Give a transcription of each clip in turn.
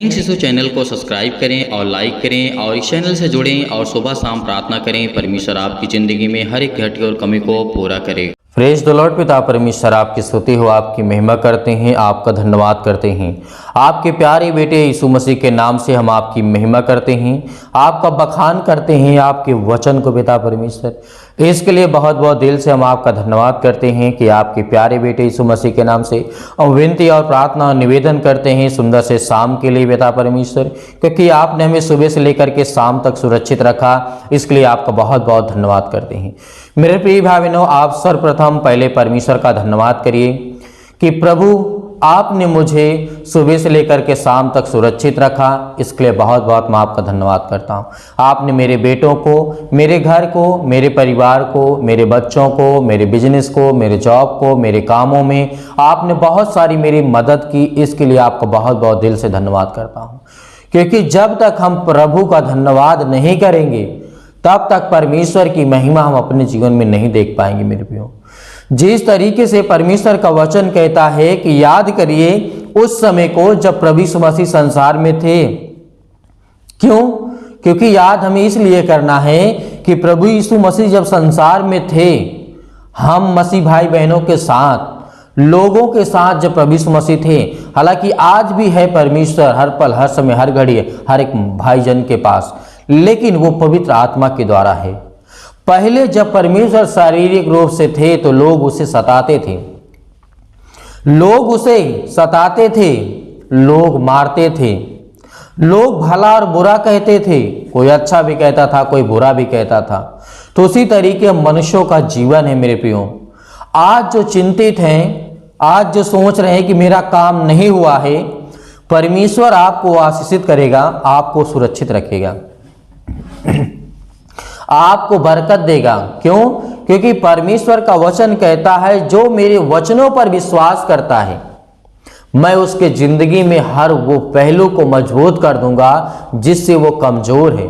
इन शिशु चैनल को सब्सक्राइब करें और लाइक करें और इस चैनल से जुड़ें और सुबह शाम प्रार्थना करें। परमेश्वर आपकी ज़िंदगी में हर एक घटी और कमी को पूरा करे। Praise the Lord. पिता परमेश्वर आपकी स्तुति हो, आपकी महिमा करते हैं, आपका धन्यवाद करते हैं। आपके प्यारे बेटे यीशु मसीह के नाम से हम आपकी महिमा करते हैं, आपका बखान करते हैं, आपके वचन को पिता परमेश्वर इसके लिए बहुत बहुत दिल से हम आपका धन्यवाद करते हैं कि आपके प्यारे बेटे यीशु मसीह के नाम से हम विनती और प्रार्थना और निवेदन करते हैं सुंदर से शाम के लिए पिता परमेश्वर, क्योंकि आपने हमें सुबह से लेकर के शाम तक सुरक्षित रखा। इसके लिए आपका बहुत बहुत धन्यवाद करते हैं। मेरे प्रिय भाई बहनों, आप सर्वप्रथम पहले परमेश्वर का धन्यवाद करिए कि प्रभु आपने मुझे सुबह से लेकर के शाम तक सुरक्षित रखा। इसके लिए बहुत बहुत मैं आपका धन्यवाद करता हूँ। आपने मेरे बेटों को, मेरे घर को, मेरे परिवार को, मेरे बच्चों को, मेरे बिजनेस को, मेरे जॉब को, मेरे कामों में आपने बहुत सारी मेरी मदद की। इसके लिए आपको बहुत बहुत दिल से धन्यवाद करता हूँ, क्योंकि जब तक हम प्रभु का धन्यवाद नहीं करेंगे तब तक परमेश्वर की महिमा हम अपने जीवन में नहीं देख पाएंगे। मेरे प्रियो, जिस तरीके से परमेश्वर का वचन कहता है कि याद करिए उस समय को जब प्रभु यीशु मसीह संसार में थे। क्यों? क्योंकि याद हमें इसलिए करना है कि प्रभु यीशु मसीह जब संसार में थे, हम मसीह भाई बहनों के साथ, लोगों के साथ जब प्रभु यीशु मसीह थे, हालांकि आज भी है परमेश्वर हर पल, हर समय, हर घड़ी, हर एक भाईजन के पास, लेकिन वो पवित्र आत्मा के द्वारा है। पहले जब परमेश्वर शारीरिक रूप से थे तो लोग उसे सताते थे, लोग उसे सताते थे, लोग मारते थे, लोग भला और बुरा कहते थे, कोई अच्छा भी कहता था, कोई बुरा भी कहता था। तो उसी तरीके मनुष्यों का जीवन है। मेरे प्रियो, आज जो चिंतित हैं, आज जो सोच रहे हैं कि मेरा काम नहीं हुआ है, परमेश्वर आपको आशीषित करेगा, आपको सुरक्षित रखेगा, आपको बरकत देगा। क्यों? क्योंकि परमेश्वर का वचन कहता है जो मेरे वचनों पर विश्वास करता है मैं उसके जिंदगी में हर वो पहलू को मजबूत कर दूंगा जिससे वो कमजोर है।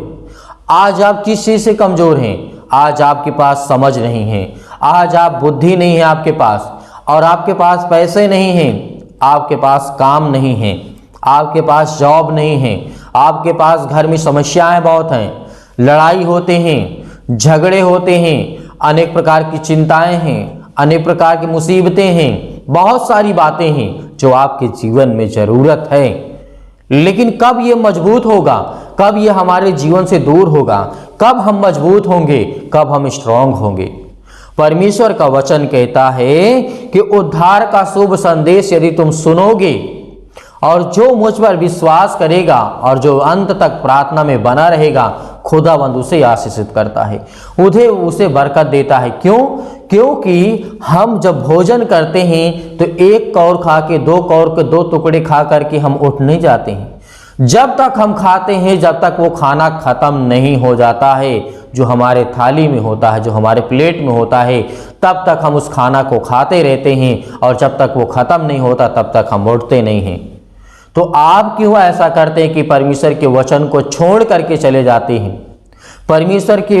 आज आप किस चीज से कमजोर हैं? आज आपके पास समझ नहीं है, आज आप बुद्धि नहीं है आपके पास, और आपके पास पैसे नहीं हैं, आपके पास काम नहीं है, आपके पास जॉब नहीं है, आपके पास घर में समस्याएं बहुत हैं, लड़ाई होते हैं, झगड़े होते हैं, अनेक प्रकार की चिंताएं हैं, अनेक प्रकार की मुसीबतें हैं, बहुत सारी बातें हैं जो आपके जीवन में जरूरत है। लेकिन कब ये मजबूत होगा? कब ये हमारे जीवन से दूर होगा? कब हम मजबूत होंगे? कब हम स्ट्रांग होंगे? परमेश्वर का वचन कहता है कि उद्धार का शुभ संदेश यदि तुम सुनोगे और जो मुझ पर विश्वास करेगा और जो अंत तक प्रार्थना में बना रहेगा, खुदावंद उसे आशीषित करता है, उसे बरकत देता है। क्यों? क्योंकि हम जब भोजन करते हैं तो एक कौर खा के, दो कौर के दो टुकड़े खा करके हम उठ नहीं जाते हैं। जब तक हम खाते हैं, जब तक वो खाना खत्म नहीं हो जाता है जो हमारे थाली में होता है, जो हमारे प्लेट में होता है, तब तक हम उस खाना को खाते रहते हैं, और जब तक वो खत्म नहीं होता तब तक हम उठते नहीं हैं। तो आप क्यों ऐसा करते हैं कि परमेश्वर के वचन को छोड़ करके चले जाते हैं? परमेश्वर के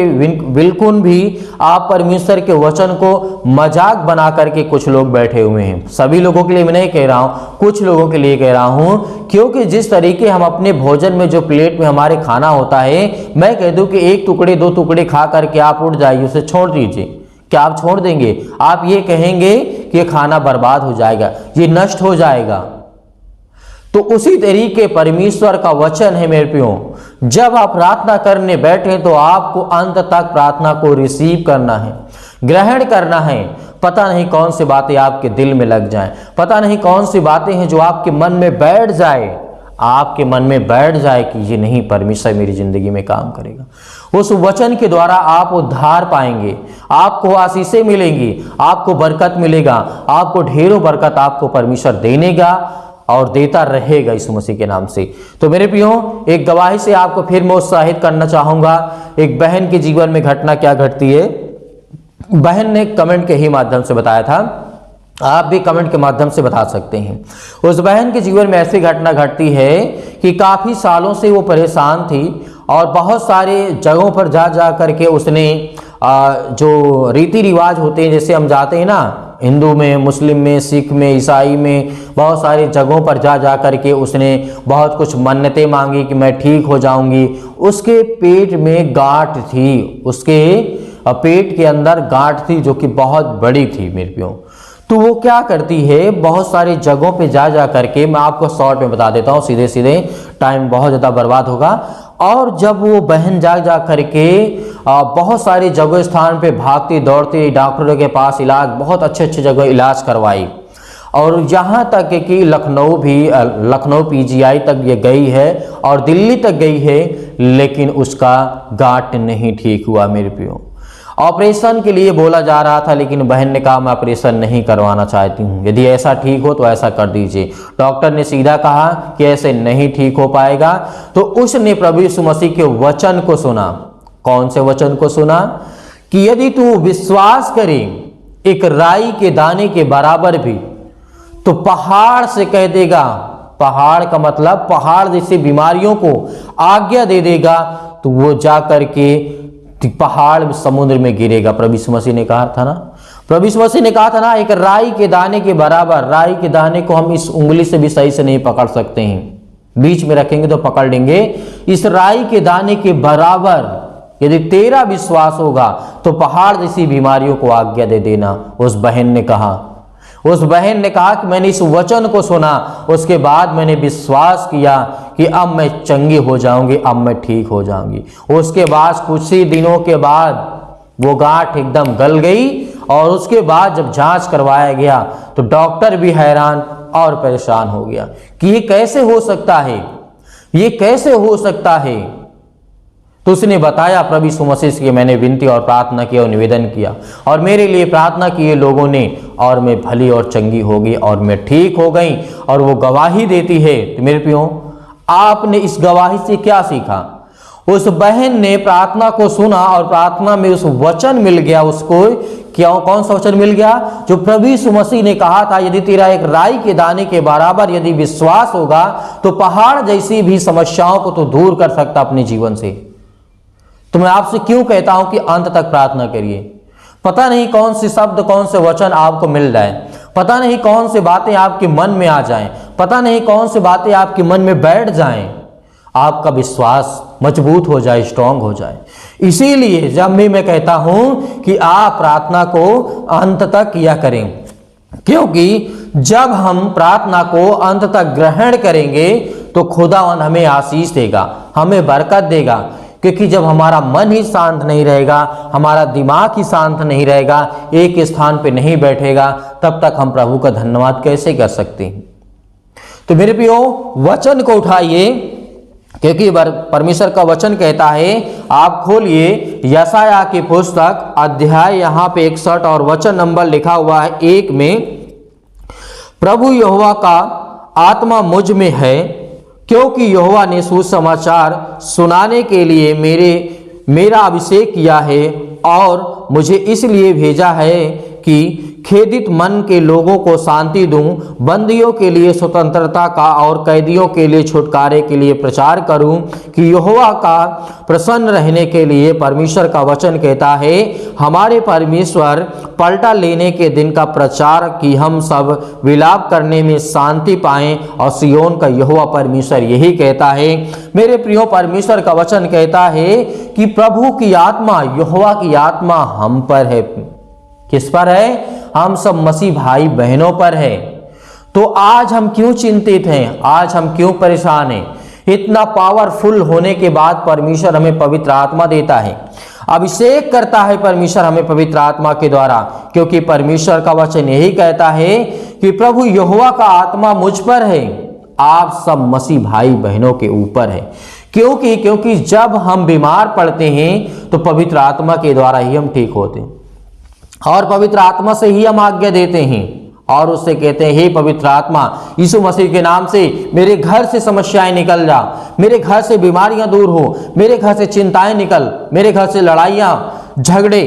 बिल्कुल भी आप परमेश्वर के वचन को मजाक बना करके कुछ लोग बैठे हुए हैं। सभी लोगों के लिए मैं नहीं कह रहा हूँ, कुछ लोगों के लिए कह रहा हूँ, क्योंकि जिस तरीके हम अपने भोजन में, जो प्लेट में हमारे खाना होता है, मैं कह दूं कि एक टुकड़े दो टुकड़े खा करके आप उठ जाइए, उसे छोड़ दीजिए, क्या आप छोड़ देंगे? आप ये कहेंगे कि ये खाना बर्बाद हो जाएगा, ये नष्ट हो जाएगा। तो उसी तरीके परमेश्वर का वचन है मेरे प्रियो, जब आप प्रार्थना करने बैठे तो आपको अंत तक प्रार्थना को रिसीव करना है, ग्रहण करना है। पता नहीं कौन सी बातें आपके दिल में लग जाएं, पता नहीं कौन सी बातें हैं जो आपके मन में बैठ जाए, आपके मन में बैठ जाए कि ये नहीं, परमेश्वर मेरी जिंदगी में काम करेगा। उस वचन के द्वारा आप उद्धार पाएंगे, आपको आशीषें मिलेंगी, आपको बरकत मिलेगा, आपको ढेरों बरकत आपको परमेश्वर देनेगा और देता रहेगा यीशु मसीह के नाम से। तो मेरे प्रियो, एक गवाही से आपको फिर मैं उत्साहित करना चाहूंगा। एक बहन के जीवन में घटना क्या घटती है, बहन ने कमेंट के ही माध्यम से बताया था, आप भी कमेंट के माध्यम से बता सकते हैं। उस बहन के जीवन में ऐसी घटना घटती है कि काफी सालों से वो परेशान थी और बहुत सारे जगहों पर जा करके उसने जो रीति रिवाज होते हैं, जैसे हम जाते हैं ना हिंदू में, मुस्लिम में, सिख में, ईसाई में, बहुत सारी जगहों पर जा कर के उसने बहुत कुछ मन्नतें मांगी कि मैं ठीक हो जाऊंगी। उसके पेट में गांठ थी, उसके पेट के अंदर गांठ थी जो कि बहुत बड़ी थी मेरे प्यो। तो वो क्या करती है, बहुत सारी जगहों पे जा करके, मैं आपको शॉर्ट में बता देता हूँ, सीधे सीधे, टाइम बहुत ज़्यादा बर्बाद होगा। और जब वो बहन जा करके बहुत सारी जगह स्थान पे भागती दौड़ती, डॉक्टरों के पास इलाज, बहुत अच्छे जगह इलाज करवाई, और यहाँ तक कि लखनऊ पीजीआई तक ये गई है और दिल्ली तक गई है, लेकिन उसका गांठ नहीं ठीक हुआ मेरे प्यो। ऑपरेशन के लिए बोला जा रहा था, लेकिन बहन ने कहा मैं ऑपरेशन नहीं करवाना चाहती हूँ, यदि ऐसा ठीक हो तो ऐसा कर दीजिए। डॉक्टर ने सीधा कहा कि ऐसे नहीं ठीक हो पाएगा। तो उसने प्रभु यीशु मसीह के वचन को सुना। कौन से वचन को सुना? कि यदि तू विश्वास करे एक राई के दाने के बराबर भी, तो पहाड़ से कह देगा, पहाड़ का मतलब पहाड़ जैसी बीमारियों को आज्ञा दे देगा, तो वो जा करके पहाड़ समुद्र में गिरेगा। प्रभु यीशु मसीह ने कहा था ना, प्रभु यीशु मसीह ने कहा था ना, एक राई के दाने के बराबर। राई के दाने को हम इस उंगली से भी सही से नहीं पकड़ सकते हैं, बीच में रखेंगे तो पकड़ लेंगे। इस राई के दाने के बराबर यदि तेरा विश्वास होगा तो पहाड़ जैसी बीमारियों को आज्ञा दे देना। उस बहन ने कहा कि मैंने इस वचन को सुना, उसके बाद मैंने विश्वास किया कि अब मैं चंगी हो जाऊंगी, अब मैं ठीक हो जाऊंगी। उसके बाद कुछ ही दिनों के बाद वो गांठ एकदम गल गई, और उसके बाद जब जांच करवाया गया तो डॉक्टर भी हैरान और परेशान हो गया कि ये कैसे हो सकता है, ये कैसे हो सकता है। तो उसने बताया प्रभु यीशु मसीह से, मैंने विनती और प्रार्थना की और निवेदन किया, और मेरे लिए प्रार्थना किए लोगों ने, और मैं भली और चंगी हो गई और मैं ठीक हो गई। और वो गवाही देती है। तो मेरे प्रियो, आपने इस गवाही से क्या सीखा? उस बहन ने प्रार्थना को सुना और प्रार्थना में उस वचन मिल गया उसको। क्या कौन सा वचन मिल गया? जो प्रभु यीशु मसीह ने कहा था, यदि तेरा एक राई के दाने के बराबर यदि विश्वास होगा तो पहाड़ जैसी भी समस्याओं को तो दूर कर सकता अपने जीवन से। तो मैं आपसे क्यों कहता हूं कि अंत तक प्रार्थना करिए। पता नहीं कौन से शब्द, कौन से वचन आपको मिल जाए, पता नहीं कौन से बातें आपके मन में आ जाएं, पता नहीं कौन से बातें आपके मन में बैठ जाएं, आपका विश्वास मजबूत हो जाए, स्ट्रांग हो जाए। इसीलिए जब भी मैं कहता हूं कि आप प्रार्थना को अंत तक किया करें, क्योंकि जब हम प्रार्थना को अंत तक ग्रहण करेंगे तो खुदावंद हमें आशीष देगा, हमें बरकत देगा। क्योंकि जब हमारा मन ही शांत नहीं रहेगा, हमारा दिमाग ही शांत नहीं रहेगा, एक स्थान पे नहीं बैठेगा, तब तक हम प्रभु का धन्यवाद कैसे कर सकते हैं। तो मेरे प्रियो, वचन को उठाइए, क्योंकि परमेश्वर का वचन कहता है, आप खोलिए यशायाह की पुस्तक, अध्याय यहाँ पे 61 और वचन नंबर लिखा हुआ है 1 में। प्रभु यहोवा का आत्मा मुझ में है, क्योंकि यहोवा ने सुसमाचार सुनाने के लिए मेरा अभिषेक किया है, और मुझे इसलिए भेजा है कि खेदित मन के लोगों को शांति दूं, बंदियों के लिए स्वतंत्रता का और कैदियों के लिए छुटकारे के लिए प्रचार करूं, कि यहोवा का प्रसन्न रहने के लिए। परमेश्वर का वचन कहता है, हमारे परमेश्वर पलटा लेने के दिन का प्रचार, कि हम सब विलाप करने में शांति पाएं, और सियोन का यहोवा परमेश्वर यही कहता है। मेरे प्रियो, परमेश्वर का वचन कहता है कि प्रभु की आत्मा, यहोवा की आत्मा हम पर है। किस पर है? हम सब मसीह भाई बहनों पर है। तो आज हम क्यों चिंतित हैं? आज हम क्यों परेशान हैं? इतना पावरफुल होने के बाद परमेश्वर हमें पवित्र आत्मा देता है, अभिषेक करता है परमेश्वर हमें पवित्र आत्मा के द्वारा, क्योंकि परमेश्वर का वचन यही कहता है कि प्रभु यहोवा का आत्मा मुझ पर है, आप सब मसीह भाई बहनों के ऊपर है। क्योंकि जब हम बीमार पड़ते हैं तो पवित्र आत्मा के द्वारा ही हम ठीक होते हैं, और पवित्र आत्मा से ही हम आज्ञा देते हैं, और उससे कहते हैं, हे पवित्र आत्मा, यीशु मसीह के नाम से मेरे घर से समस्याएं निकल जा, मेरे घर से बीमारियां दूर हो, मेरे घर से चिंताएं निकल, मेरे घर से लड़ाइयां झगड़े,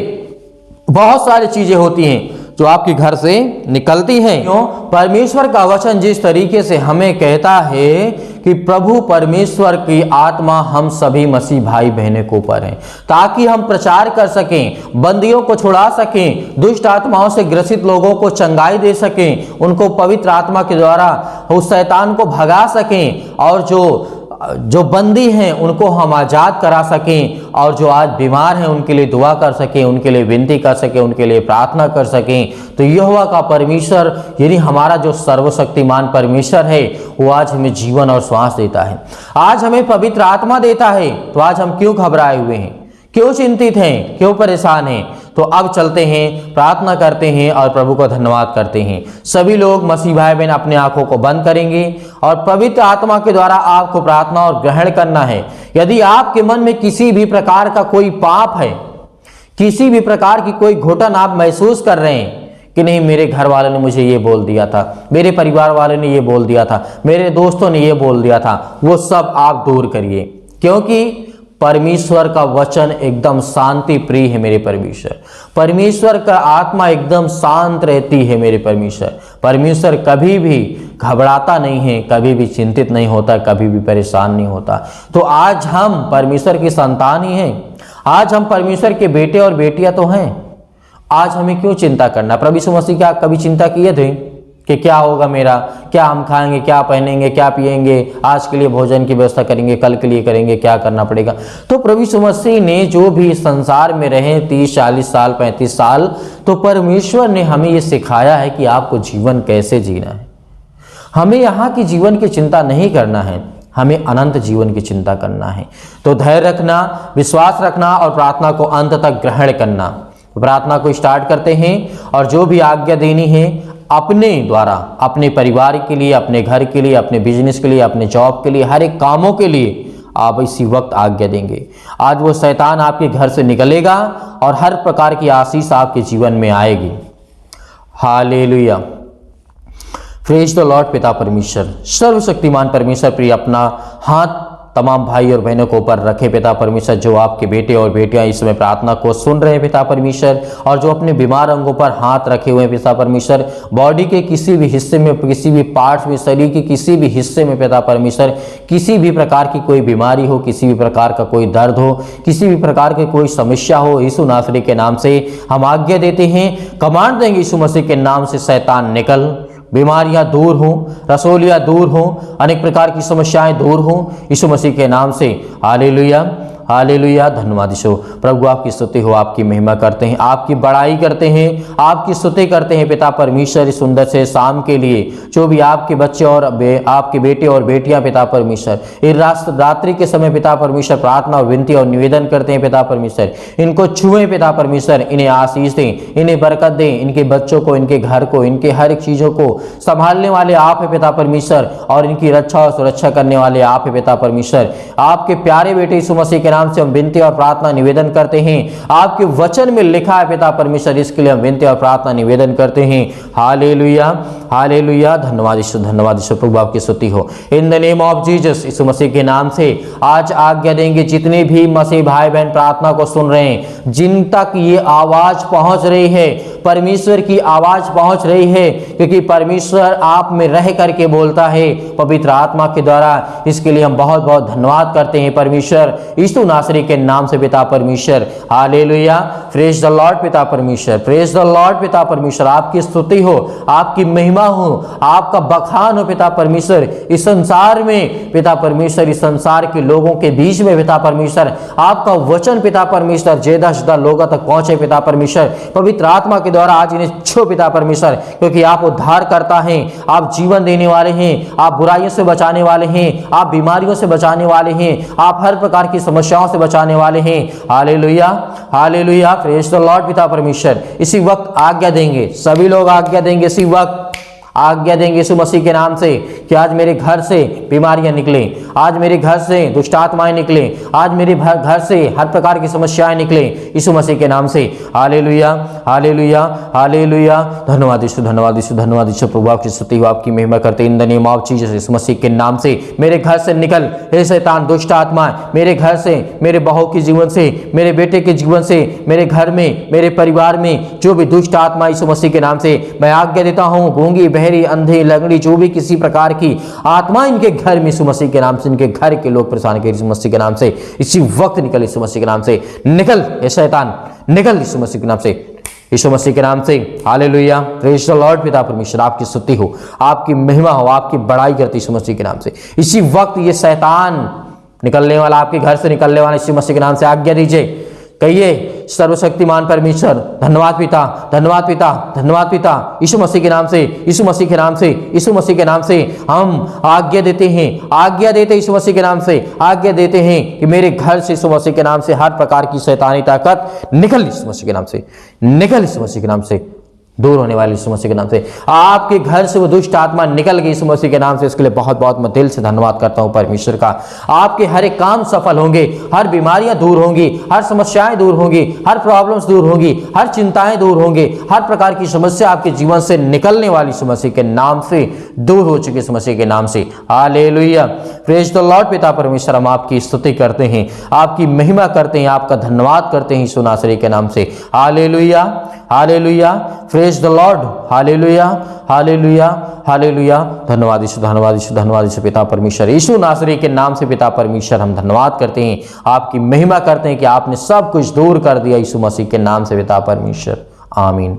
बहुत सारी चीजें होती हैं। जो आपके घर से निकलती हैं। क्यों? परमेश्वर का वचन जिस तरीके से हमें कहता है कि प्रभु परमेश्वर की आत्मा हम सभी मसीह भाई बहनों के ऊपर है, ताकि हम प्रचार कर सकें, बंदियों को छुड़ा सकें, दुष्ट आत्माओं से ग्रसित लोगों को चंगाई दे सकें, उनको पवित्र आत्मा के द्वारा उस शैतान को भगा सकें, और जो बंदी हैं उनको हम आज़ाद करा सकें, और जो आज बीमार हैं उनके लिए दुआ कर सकें, उनके लिए विनती कर सकें, उनके लिए प्रार्थना कर सकें। तो यहोवा का परमेश्वर यानी हमारा जो सर्वशक्तिमान परमेश्वर है वो आज हमें जीवन और श्वास देता है, आज हमें पवित्र आत्मा देता है। तो आज हम क्यों घबराए हुए हैं, क्यों चिंतित हैं, क्यों परेशान हैं? तो अब चलते हैं, प्रार्थना करते हैं और प्रभु को धन्यवाद करते हैं। सभी लोग मसीह भाई बहन अपने आंखों को बंद करेंगे और पवित्र आत्मा के द्वारा आपको प्रार्थना और ग्रहण करना है। यदि आपके मन में किसी भी प्रकार का कोई पाप है, किसी भी प्रकार की कोई घुटन आप महसूस कर रहे हैं कि नहीं, मेरे घर वालों ने मुझे ये बोल दिया था, मेरे परिवार वालों ने ये बोल दिया था, मेरे दोस्तों ने ये बोल दिया था, वो सब आप दूर करिए, क्योंकि परमेश्वर का वचन एकदम शांति प्रिय है। मेरे परमेश्वर, परमेश्वर का आत्मा एकदम शांत रहती है। मेरे परमेश्वर कभी भी घबराता नहीं है, कभी भी चिंतित नहीं होता, कभी भी परेशान नहीं होता। तो आज हम परमेश्वर की संतान ही हैं, आज हम परमेश्वर के बेटे और बेटियां तो हैं। आज हमें क्यों चिंता करना? प्रभु यीशु मसीह क्या कभी चिंता किए थे कि क्या होगा मेरा, क्या हम खाएंगे, क्या पहनेंगे, क्या पिएंगे, आज के लिए भोजन की व्यवस्था करेंगे, कल के लिए करेंगे, क्या करना पड़ेगा? तो प्रभु यीशु मसीह ने जो भी संसार में रहे 30, 40 साल, 35 साल, तो परमेश्वर ने हमें ये सिखाया है कि आपको जीवन कैसे जीना है। हमें यहाँ की जीवन की चिंता नहीं करना है, हमें अनंत जीवन की चिंता करना है। तो धैर्य रखना, विश्वास रखना और प्रार्थना को अंत तक ग्रहण करना। प्रार्थना को स्टार्ट करते हैं और जो भी आज्ञा देनी है अपने द्वारा, अपने परिवार के लिए, अपने घर के लिए, अपने बिजनेस के लिए, अपने जॉब के लिए, हर एक कामों के लिए आप इसी वक्त आज्ञा देंगे। आज वो शैतान आपके घर से निकलेगा और हर प्रकार की आशीष आपके जीवन में आएगी। Hallelujah, praise the Lord. पिता परमेश्वर, सर्वशक्तिमान परमेश्वर, प्रिय अपना हाथ तमाम भाई और बहनों को ऊपर रखे पिता परमेश्वर, जो आपके बेटे और बेटियां इस समय प्रार्थना को सुन रहे हैं पिता परमेश्वर, और जो अपने बीमार अंगों पर हाथ रखे हुए हैं पिता परमेश्वर, बॉडी के किसी भी हिस्से में, किसी भी पार्ट में, शरीर के किसी भी हिस्से में पिता परमेश्वर, किसी भी प्रकार की कोई बीमारी हो, किसी भी प्रकार का कोई दर्द हो, किसी भी प्रकार की कोई समस्या हो, यीशु नासरी के नाम से हम आज्ञा देते हैं, कमांड देंगे यीशु मसीह के नाम से, शैतान निकल, बीमारियां दूर हों, रसोलियां दूर हों, अनेक प्रकार की समस्याएं दूर हों यीशु मसीह के नाम से। हालेलुया, हालेलुया, धन्यवाद यीशु। प्रभु आपकी स्तुति हो, आपकी महिमा करते हैं, आपकी बड़ाई करते हैं, आपकी स्तुति करते हैं पिता परमेश्वर, इस सुंदर से शाम के लिए जो भी आपके बच्चे और आपके बेटे और बेटियां पिता परमेश्वर इस रात्रि के समय पिता परमेश्वर प्रार्थना और विनती और निवेदन करते हैं पिता परमेश्वर, इनको छुएं पिता परमेश्वर, इन्हें आशीष दें, इन्हें बरकत दें, इनके बच्चों को, इनके घर को, इनके हर एक चीज़ों को संभालने वाले आप है पिता परमेश्वर, और इनकी रक्षा और सुरक्षा करने वाले आप है पिता परमेश्वर। आपके प्यारे बेटे यीशु मसीह के नाम से हम विनती और प्रार्थना निवेदन करते हैं। आपके वचन में लिखा है पिता परमेश्वर, इसके लिए हम विनती और प्रार्थना निवेदन करते हैं। हालेलुया, हालेलुया, धन्यवाद यीशु, धन्यवाद यीशु। प्रभु आपकी स्तुति हो। In the name of Jesus, यीशु मसीह के नाम से आज आज्ञा देंगे, जितने भी मसीह भाई बहन प्रार्थना को सुन रहे हैं, जिन तक ये आवाज पहुंच रही है, परमेश्वर की आवाज पहुंच रही है, क्योंकि परमेश्वर आप में रह करके बोलता है पवित्र आत्मा के द्वारा, इसके लिए हम बहुत बहुत धन्यवाद करते हैं परमेश्वर, यीशु नासरी के नाम से पिता परमेश्वर। हालेलुया, प्रेज द लॉर्ड पिता परमेश्वर, प्रेज द लॉर्ड पिता परमेश्वर। आपकी स्तुति हो, आपकी महिमा हो, आपका बखान हो पिता परमेश्वर, इस संसार में पिता परमेश्वर, इस संसार के लोगों के बीच में पिता परमेश्वर, आपका वचन पिता परमेश्वर ज्यादा से ज्यादा लोगों तक पहुंचे पिता परमेश्वर, पवित्र आत्मा के द्वारा आज इन्हें छो पिता परमेश्वर, क्योंकि आप उद्धार करता हैं, आप जीवन देने वाले हैं, आप बुराइयों से बचाने वाले हैं, आप बीमारियों से बचाने वाले हैं, आप हर प्रकार की समस्याओं से बचाने वाले हैं। Hallelujah, hallelujah, praise the Lord पिता परमेश्वर। इसी वक्त आज्ञा देंगे, सभी लोग आज्ञा देंगे इसी वक्त। आज्ञा देंगे यीशु मसीह के नाम से कि आज मेरे घर से बीमारियां निकलें, आज मेरे घर से दुष्ट आत्माएं निकलें, आज मेरे घर से हर प्रकार की समस्याएं निकलें यीशु मसीह के नाम से। Hallelujah, hallelujah, hallelujah. धन्यवाद यीशु, धन्यवाद यीशु, धन्यवाद यीशु। प्रभु आपकी स्तुति हो, आपकी महिमा करते in the name of Jesus, यीशु मसीह के नाम से। मेरे घर से निकल हे शैतान, दुष्ट आत्मा, मेरे घर से, मेरे बहू के जीवन से, मेरे बेटे के जीवन से, मेरे घर में, मेरे परिवार में जो भी दुष्ट आत्मा यीशु मसीह के नाम से मैं आज्ञा देता हूं, गूंगी, बहरी, अंधे, लंगड़ी, जो भी किसी प्रकार की आत्मा इनके घर में यीशु मसीह के नाम से, इनके घर के लोग परेशान के यीशु मसीह के नाम से इसी वक्त निकल, यीशु मसीह के नाम से निकल, हे शैतान निकल यीशु मसीह के नाम से, यीशु मसीह के नाम से। Hallelujah, praise the Lord. पिता परमेश्वर आपकी स्तुति हो, आपकी महिमा हो, आपकी बड़ाई करती यीशु मसीह के नाम से। इसी वक्त ये शैतान निकलने वाला, आपके घर से निकलने वाला यीशु मसीह के नाम से आज्ञा दीजिए। कहिए, सर्वशक्तिमान परमेश्वर धन्यवाद पिता, धन्यवाद पिता, धन्यवाद पिता, यीशु मसीह के नाम से, यीशु मसीह के नाम से, यीशु मसीह के नाम से हम आज्ञा देते हैं, आज्ञा देते यीशु मसीह के नाम से, आज्ञा देते हैं कि मेरे घर से यीशु मसीह के नाम से हर प्रकार की शैतानी ताकत निकल यीशु मसीह के नाम से, निकल यीशु मसीह के नाम से, दूर होने वाले यीशु मसीह के नाम से। आपके घर से वो दुष्ट आत्मा निकल गई यीशु मसीह के नाम से। इसके लिए बहुत बहुत मैं दिल से धन्यवाद करता हूं परमेश्वर का। आपके हर एक काम सफल होंगे, हर बीमारियां दूर होंगी, हर समस्याएं दूर होंगी, हर प्रॉब्लम्स दूर होंगी, हर चिंताएं दूर होंगी, हर प्रकार की समस्या आपके जीवन से निकलने वाली यीशु मसीह के नाम से दूर हो चुकी यीशु मसीह के नाम से। Hallelujah, praise the Lord. पिता परमेश्वर हम आपकी स्तुति करते हैं, आपकी महिमा करते हैं, आपका धन्यवाद करते हैं यीशु नासरी के नाम से। Hallelujah, hallelujah, praise the Lord. Hallelujah, hallelujah, hallelujah. धन्यवाद यीशु, धन्यवाद यीशु, धन्यवाद यीशु पिता परमेश्वर, यीशु नासरी के नाम से पिता परमेश्वर हम धन्यवाद करते हैं, आपकी महिमा करते हैं कि आपने सब कुछ दूर कर दिया यीशु मसीह के नाम से पिता परमेश्वर। आमीन।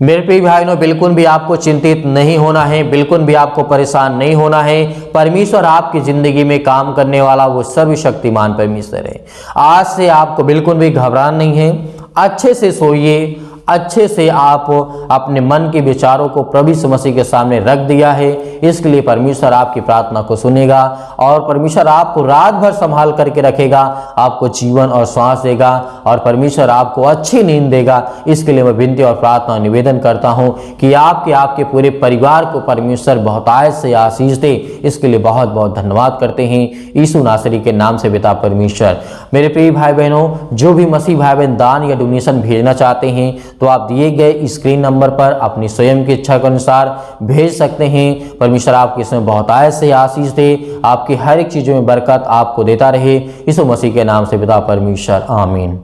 मेरे प्रिय भाइयों, बिल्कुल भी आपको चिंतित नहीं होना है, बिल्कुल भी आपको परेशान नहीं होना है। परमेश्वर आपकी जिंदगी में काम करने वाला वो सर्वशक्तिमान परमेश्वर है। आज से आपको बिल्कुल भी घबराना नहीं है। अच्छे से सोइए, अच्छे से आप अपने मन के विचारों को प्रभु यीशु मसीह के सामने रख दिया है। इसके लिए परमेश्वर आपकी प्रार्थना को सुनेगा और परमेश्वर आपको रात भर संभाल करके रखेगा, आपको जीवन और श्वास देगा और परमेश्वर आपको अच्छी नींद देगा। इसके लिए मैं विनती और प्रार्थना निवेदन करता हूं कि आपके पूरे परिवार को परमेश्वर बहुतायत से आशीष दे। इसके लिए बहुत बहुत धन्यवाद करते हैं यीशु नासरी के नाम से पिता परमेश्वर। मेरे प्रिय भाई बहनों, जो भी मसीह भाई बहन दान या डोनेशन भेजना चाहते हैं तो आप दिए गए स्क्रीन नंबर पर अपनी स्वयं की इच्छा के अनुसार भेज सकते हैं। परमेश्वर आपके इसमें बहुतायत से आशीष दे, आपकी हर एक चीजों में बरकत आपको देता रहे। यीशु मसीह के नाम से पिता परमेश्वर। आमीन।